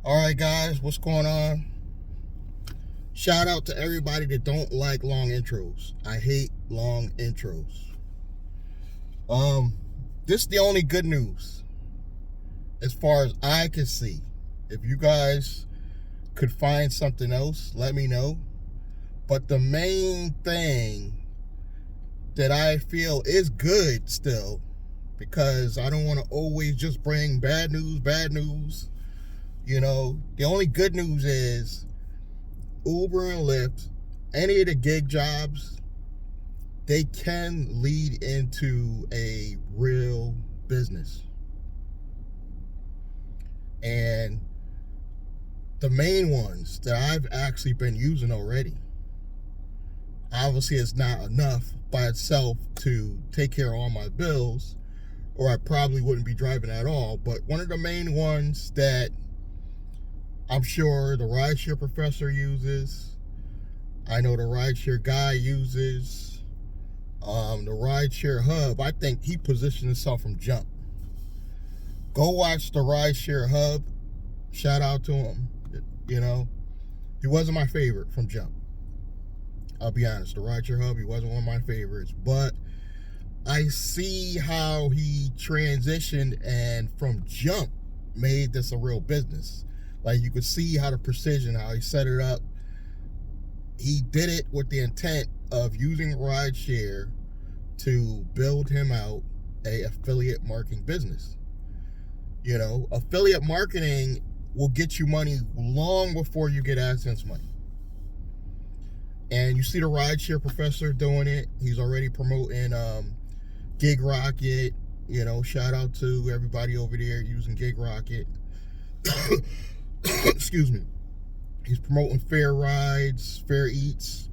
All right, guys, what's going on? Shout out to everybody that don't like long intros. I hate long intros. This is the only good news as far as I can see. If you guys could find something else, let me know. But the main thing that I feel is good still, because I don't want to always just bring bad news. You know, the only good news is Uber and Lyft, any of the gig jobs, they can lead into a real business. And the main ones that I've actually been using already, obviously it's not enough by itself to take care of all my bills, or I probably wouldn't be driving at all. But one of the main ones that I'm sure the Rideshare professor uses, I know the Rideshare guy uses, the Rideshare hub, I think he positioned himself from jump. Go watch the Rideshare hub. Shout out to him. You know, he wasn't my favorite from jump. I'll be honest, the Rideshare hub, he wasn't one of my favorites, but I see how he transitioned and from jump made this a real business. Like, you could see how the precision, how he set it up. He did it with the intent of using Rideshare to build him out a affiliate marketing business. You know, affiliate marketing will get you money long before you get AdSense money. And you see the Rideshare professor doing it. He's already promoting Gig Rocket. You know, shout out to everybody over there using Gig Rocket. Excuse me. He's promoting Fair Rides, Fair Eats,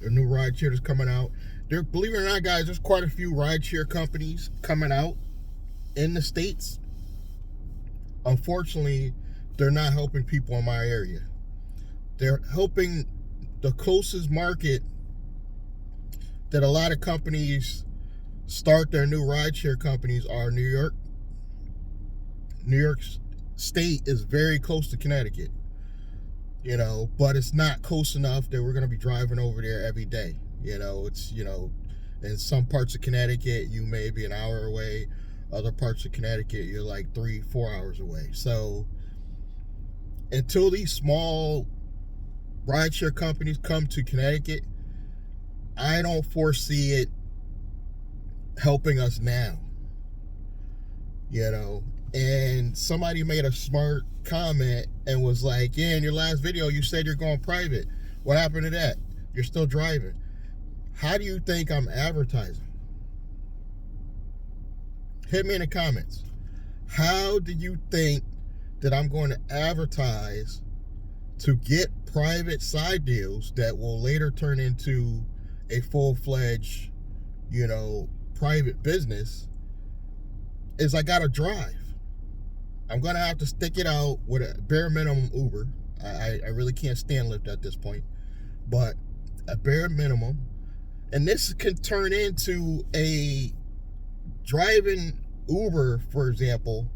a new rideshare that's coming out. There, believe it or not, guys, there's quite a few rideshare companies coming out in the States. Unfortunately, they're not helping people in my area. They're helping the closest market that a lot of companies start their new rideshare companies are New York. New York State is very close to Connecticut, you know, but it's not close enough that we're going to be driving over there every day. You know, it's, you know, in some parts of Connecticut, you may be an hour away. Other parts of Connecticut, you're like 3-4 hours away. So until these small rideshare companies come to Connecticut, I don't foresee it helping us now. You know, and somebody made a smart comment and was like, yeah, in your last video, you said you're going private. What happened to that? You're still driving. How do you think I'm advertising? Hit me in the comments. How do you think that I'm going to advertise to get private side deals that will later turn into a full-fledged, you know, private business? Is I gotta drive. I'm gonna have to stick it out with a bare minimum Uber. I really can't stand Lyft at this point, but a bare minimum. And this can turn into a driving Uber, for example.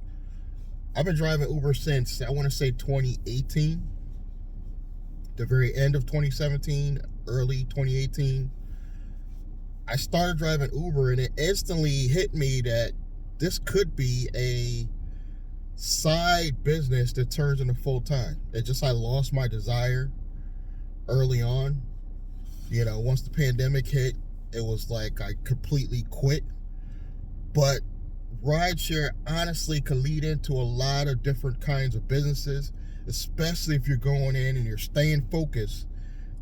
I've been driving Uber since, I want to say 2018, the very end of 2017, early 2018. I started driving Uber, and it instantly hit me that this could be a side business that turns into full time. I lost my desire early on. You know, once the pandemic hit, it was like I completely quit. But rideshare honestly can lead into a lot of different kinds of businesses, especially if you're going in and you're staying focused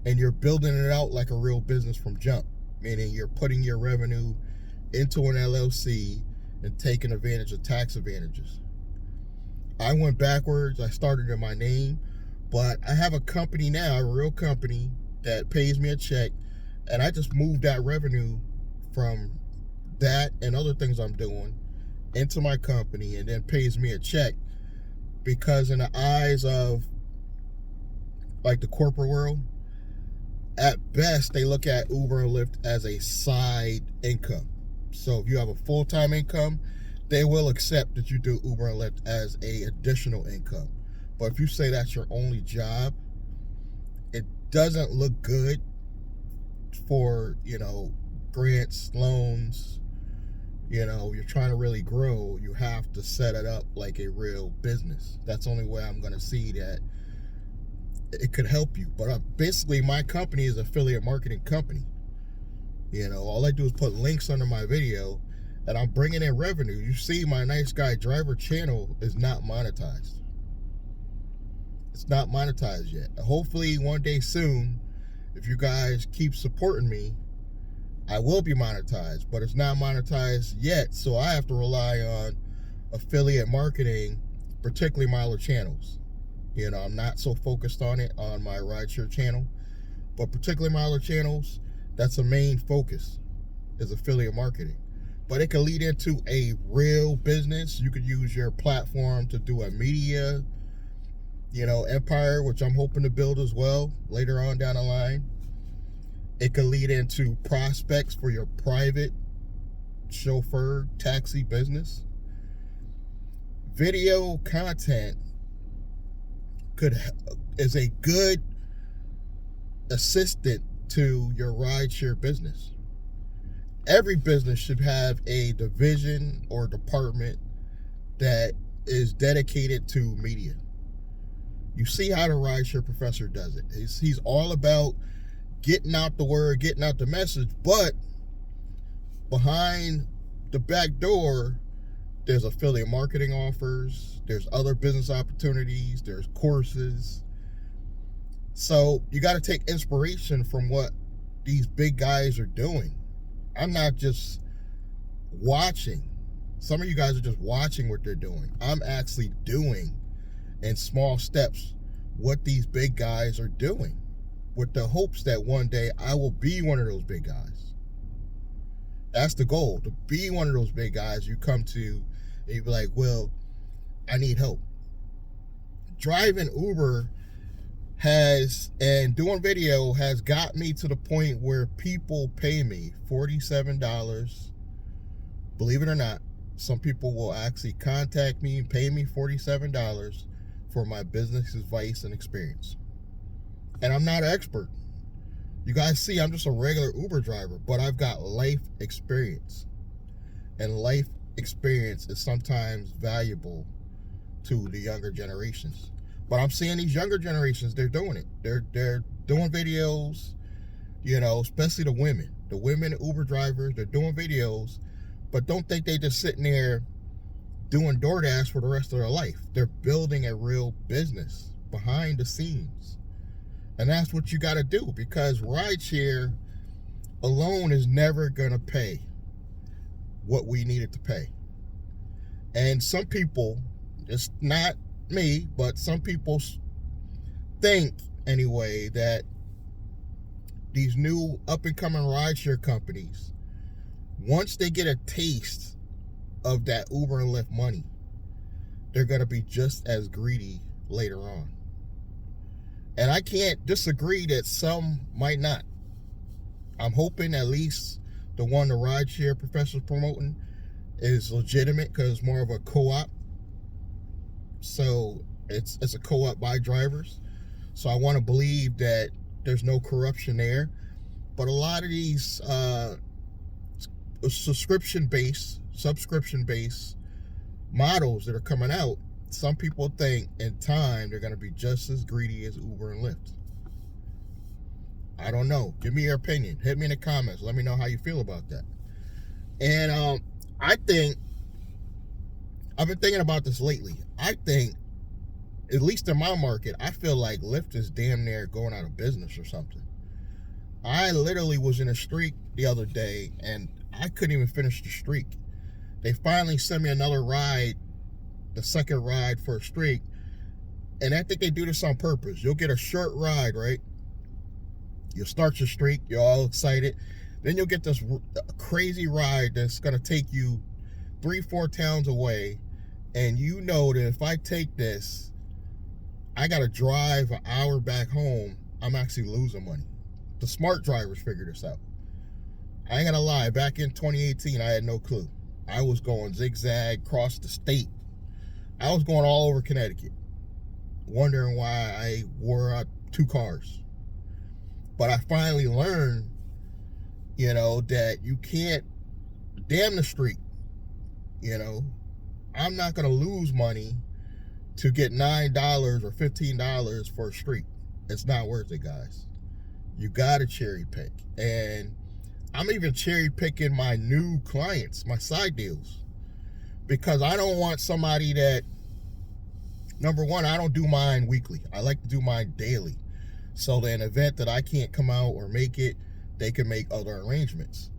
and you're building it out like a real business from jump, meaning you're putting your revenue into an LLC and taking advantage of tax advantages. I went backwards. I started in my name, but I have a company now, a real company that pays me a check, and I just moved that revenue from that and other things I'm doing into my company, and then pays me a check, because in the eyes of like the corporate world, at best they look at Uber and Lyft as a side income. So if you have a full-time income, they will accept that you do Uber and Lyft as a additional income. But if you say that's your only job, it doesn't look good for, grants, loans. You're trying to really grow. You have to set it up like a real business. That's the only way I'm going to see that it could help you. But basically, my company is an affiliate marketing company. All I do is put links under my video, and I'm bringing in revenue. You see, my Nice Guy Driver channel is not monetized. It's not monetized yet. Hopefully, one day soon, if you guys keep supporting me, I will be monetized. But it's not monetized yet, so I have to rely on affiliate marketing, particularly my other channels. I'm not so focused on it on my Rideshare channel, but particularly my other channels, that's a main focus, is affiliate marketing. But it can lead into a real business. You could use your platform to do a media, empire, which I'm hoping to build as well later on down the line. It could lead into prospects for your private chauffeur taxi business. Video content is a good assistant to your rideshare business. Every business should have a division or department that is dedicated to media. You see how the Rideshare professor does it. He's all about getting out the word, getting out the message, but behind the back door, there's affiliate marketing offers, there's other business opportunities, there's courses. So you got to take inspiration from what these big guys are doing. I'm not just watching. Some of you guys are just watching what they're doing. I'm actually doing in small steps what these big guys are doing, with the hopes that one day I will be one of those big guys. That's the goal, to be one of those big guys you come to and you be like, well, I need help. Driving Uber and doing video has got me to the point where people pay me $47. Believe it or not, some people will actually contact me and pay me $47 for my business advice and experience. And I'm not an expert. You guys see, I'm just a regular Uber driver, but I've got life experience. And life experience is sometimes valuable to the younger generations. But I'm seeing these younger generations, they're doing it. They're doing videos, especially the women. The women Uber drivers, they're doing videos, but don't think they just sitting there doing DoorDash for the rest of their life. They're building a real business behind the scenes. And that's what you got to do, because rideshare alone is never going to pay what we need it to pay. And some people, it's not me, but some people think anyway that these new up-and-coming rideshare companies, once they get a taste of that Uber and Lyft money, they're going to be just as greedy later on. And I can't disagree that some might not. I'm hoping at least the one the Rideshare professor's promoting is legitimate, because it's more of a co-op. So it's a co-op by drivers. So I want to believe that there's no corruption there. But a lot of these subscription-based models that are coming out, some people think in time they're going to be just as greedy as Uber and Lyft. I don't know. Give me your opinion. Hit me in the comments. Let me know how you feel about that. And I think, I've been thinking about this lately. I think, at least in my market, I feel like Lyft is damn near going out of business or something. I literally was in a streak the other day, and I couldn't even finish the streak. They finally sent me another ride, the second ride for a streak, and I think they do this on purpose. You'll get a short ride, right? You'll start your streak, you're all excited. Then you'll get this crazy ride that's going to take you 3-4 towns away, and you know that if I take this, I got to drive an hour back home. I'm actually losing money. The smart drivers figure this out. I ain't gonna lie, back in 2018, I had no clue. I was going zigzag across the state. I was going all over Connecticut. wondering why I wore out 2 cars. But I finally learned, that you can't damn the street. I'm not going to lose money to get $9 or $15 for a street. It's not worth it, guys. You got to cherry pick. And I'm even cherry picking my new clients, my side deals, because I don't want somebody that, number one, I don't do mine weekly. I like to do mine daily. So that in an event that I can't come out or make it, they can make other arrangements.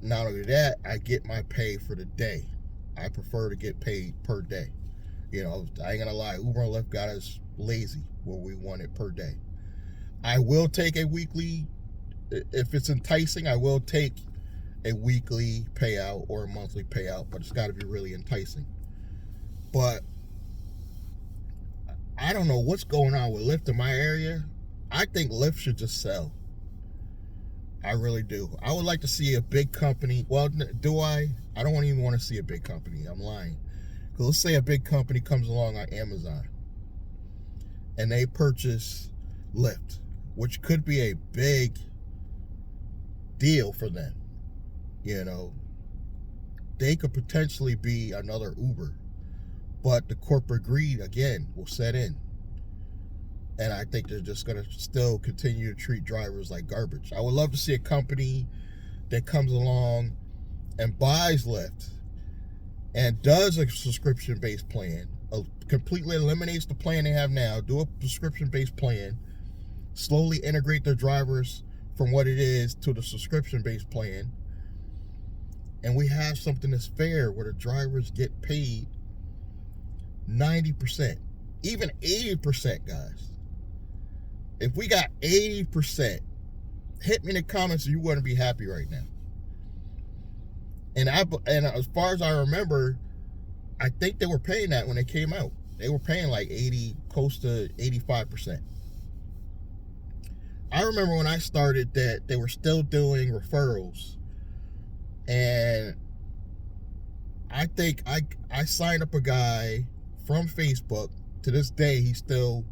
Not only that, I get my pay for the day. I prefer to get paid per day. I ain't gonna lie, Uber and Lyft got us lazy where we want it per day. I will take a weekly, if it's enticing, I will take a weekly payout or a monthly payout, but it's got to be really enticing. But I don't know what's going on with Lyft in my area. I think Lyft should just sell. I really do. I would like to see a big company. Well, do I? I don't even want to see a big company. I'm lying. Because let's say a big company comes along on Amazon and they purchase Lyft, which could be a big deal for them. They could potentially be another Uber, but the corporate greed again will set in. And I think they're just going to still continue to treat drivers like garbage. I would love to see a company that comes along and buys Lyft and does a subscription-based plan, completely eliminates the plan they have now, do a subscription-based plan, slowly integrate their drivers from what it is to the subscription-based plan, and we have something that's fair where the drivers get paid 90%, even 80%, guys. If we got 80%, hit me in the comments if you wouldn't be happy right now. And as far as I remember, I think they were paying that when they came out. They were paying like 80, close to 85%. I remember when I started that they were still doing referrals. And I think I signed up a guy from Facebook. To this day, he still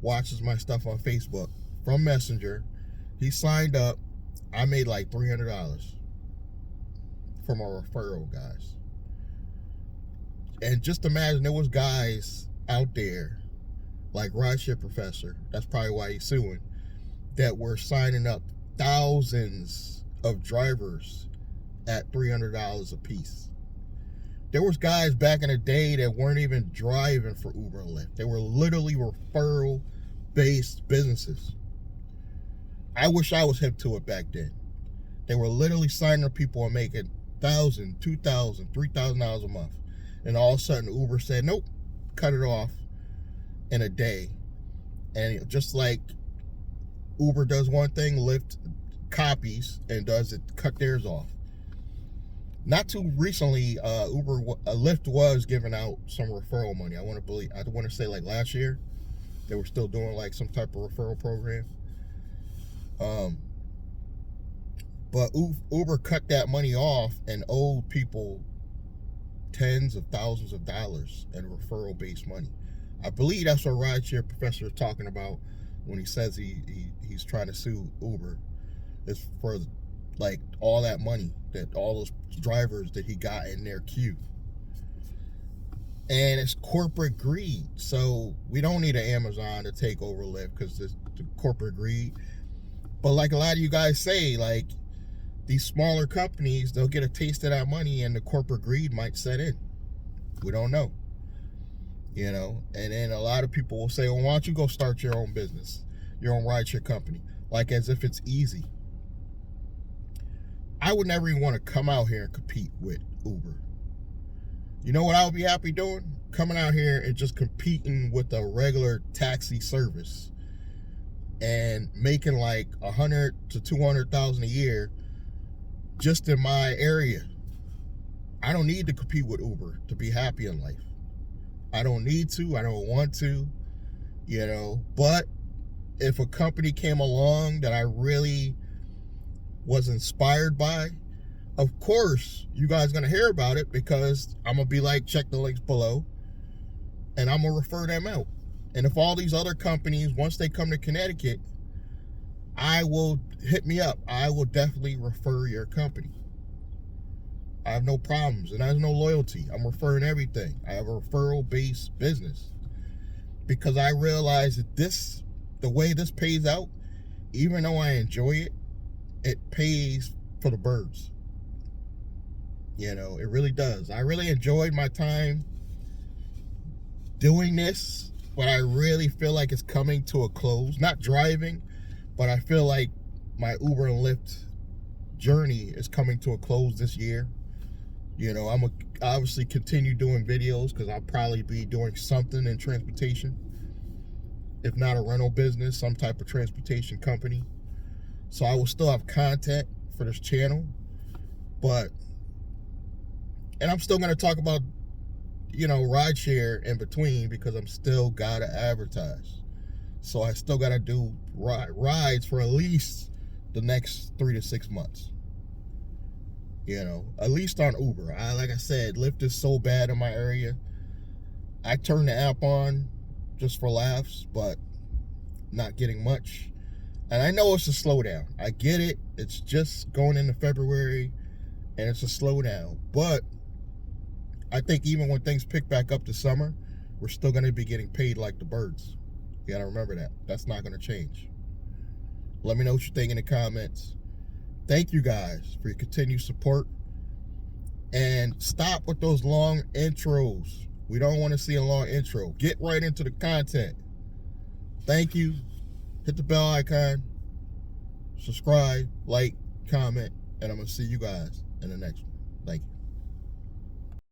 watches my stuff on Facebook from Messenger. He signed up. I made like $300 from a referral, guys. And just imagine there was guys out there like Rideshare Professor, that's probably why he's suing, that were signing up thousands of drivers at $300 a piece. There was guys back in the day that weren't even driving for Uber and Lyft. They were literally referral-based businesses. I wish I was hip to it back then. They were literally signing up people and making $1,000, $2,000, $3,000 a month. And all of a sudden, Uber said, nope, cut it off in a day. And just like Uber does one thing, Lyft copies and does it, cut theirs off. Not too recently, Lyft was giving out some referral money. I want to say like last year, they were still doing like some type of referral program. But Uber cut that money off and owed people tens of thousands of dollars in referral-based money. I believe that's what Rideshare Professor is talking about when he says he's trying to sue Uber. It's for like all that money that all those drivers that he got in their queue. And it's corporate greed. So we don't need an Amazon to take over Lyft because it's the corporate greed. But like a lot of you guys say, like these smaller companies, they'll get a taste of that money and the corporate greed might set in. We don't know. And then a lot of people will say, well, why don't you go start your own business, your own rideshare company, like as if it's easy. I would never even want to come out here and compete with Uber. You know what I would be happy doing? Coming out here and just competing with a regular taxi service and making like $100,000 to $200,000 a year just in my area. I don't need to compete with Uber to be happy in life. I don't need to. I don't want to. But if a company came along that I really was inspired by, of course you guys are going to hear about it because I'm going to be like, check the links below and I'm going to refer them out. And if all these other companies, once they come to Connecticut, hit me up. I will definitely refer your company. I have no problems, and I have no loyalty. I'm referring everything. I have a referral-based business because I realize that the way this pays out, even though I enjoy it, it pays for the birds. You know, it really does. I really enjoyed my time doing this, but I really feel like it's coming to a close. Not driving, but I feel like my Uber and Lyft journey is coming to a close this year. You know, I'm going to obviously continue doing videos because I'll probably be doing something in transportation. If not a rental business, some type of transportation company. So I will still have content for this channel. And I'm still going to talk about, you know, rideshare in between because I'm still got to advertise. So I still got to do rides for at least the next 3 to 6 months. You know, at least on Uber. Like I said, Lyft is so bad in my area. I turned the app on just for laughs, but not getting much. And I know it's a slowdown. I get it. It's just going into February, and it's a slowdown. But I think even when things pick back up this summer, we're still going to be getting paid like the birds. You got to remember that. That's not going to change. Let me know what you think in the comments. Thank you guys for your continued support. And stop with those long intros. We don't want to see a long intro. Get right into the content. Thank you. Hit the bell icon. Subscribe, like, comment, and I'm going to see you guys in the next one. Thank you.